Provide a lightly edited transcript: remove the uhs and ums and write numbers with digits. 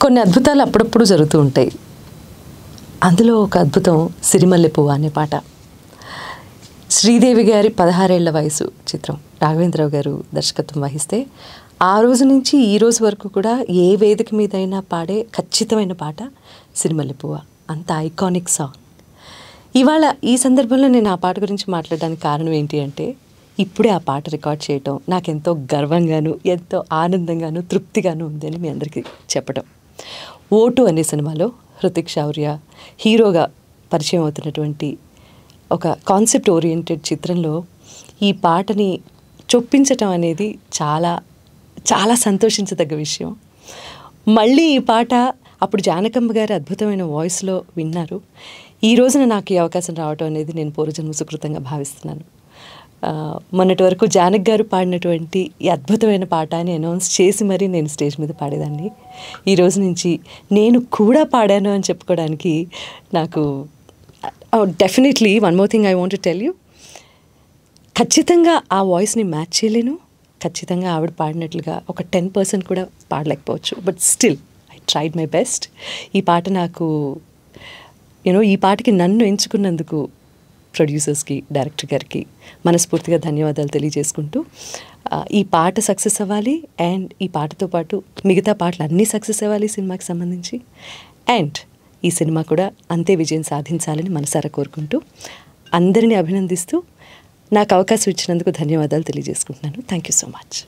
కొన్ని అద్భుతాలు అప్పుడప్పుడు జరుగుతూ ఉంటాయి. అందులో ఒక అద్భుతం 'సిరిమల్లె పువ్వ' అనే పాట. శ్రీదేవి గారి 16 ఏళ్ల వయసు చిత్రం. రాఘవేంద్రరావు గారు దర్శకత్వం వహిస్తే ఆ రోజు నుంచి ఈ రోజు వరకు కూడా ఏ వేదిక మీదైనా పాడే ఖచ్చితమైన పాట 'సిరిమల్లె పువ్వ'. అంత ఐకానిక్ సాంగ్. ఇవాళ ఈ సందర్భంలో నేను ఆ పాట గురించి మాట్లాడడానికి కారణం ఏంటి అంటే, ఇప్పుడే ఆ పాట రికార్డ్ చేయటం నాకెంతో గర్వంగాను, ఎంతో ఆనందంగాను, తృప్తిగాను ఉందని మీ అందరికీ చెప్పడం. 'ఓటు' అనే సినిమాలో హృతిక్ శౌర్య హీరోగా పరిచయం అవుతున్నటువంటి ఒక కాన్సెప్ట్ ఓరియంటెడ్ చిత్రంలో ఈ పాటని చొప్పించటం అనేది చాలా చాలా సంతోషించదగ్గ విషయం. మళ్ళీ ఈ పాట అప్పుడు జానకమ్మ గారి అద్భుతమైన వాయిస్లో విన్నారు. ఈ రోజున నాకు ఈ అవకాశం రావటం అనేది నేను పూర్వజన్మ సుకృతంగా భావిస్తున్నాను. మొన్నటి వరకు జానక్ గారు పాడినటువంటి ఈ అద్భుతమైన పాట అని అనౌన్స్ చేసి మరీ నేను స్టేజ్ మీద పాడేదాన్ని. ఈ రోజు నుంచి నేను కూడా పాడాను అని చెప్పుకోవడానికి నాకు definitely one more thing I want to tell you, ఖచ్చితంగా ఆ వాయిస్ని మ్యాచ్ చేయలేను. ఖచ్చితంగా ఆవిడ పాడినట్లుగా ఒక 10% కూడా పాడలేకపోవచ్చు. But still I tried my best. ఈ పాట నాకు ఈ పాటకి నన్ను ఎంచుకున్నందుకు ప్రొడ్యూసర్స్కి, డైరెక్టర్ గారికి మనస్ఫూర్తిగా ధన్యవాదాలు తెలియజేసుకుంటూ, ఈ పాట సక్సెస్ అవ్వాలి అండ్ ఈ పాటతో పాటు మిగతా పాటలు అన్నీ సక్సెస్ అవ్వాలి సినిమాకి సంబంధించి. అండ్ ఈ సినిమా కూడా అంతే విజయం సాధించాలని మనసారా కోరుకుంటూ, అందరినీ అభినందిస్తూ నాకు అవకాశం ఇచ్చినందుకు ధన్యవాదాలు తెలియజేసుకుంటున్నాను. Thank you so much.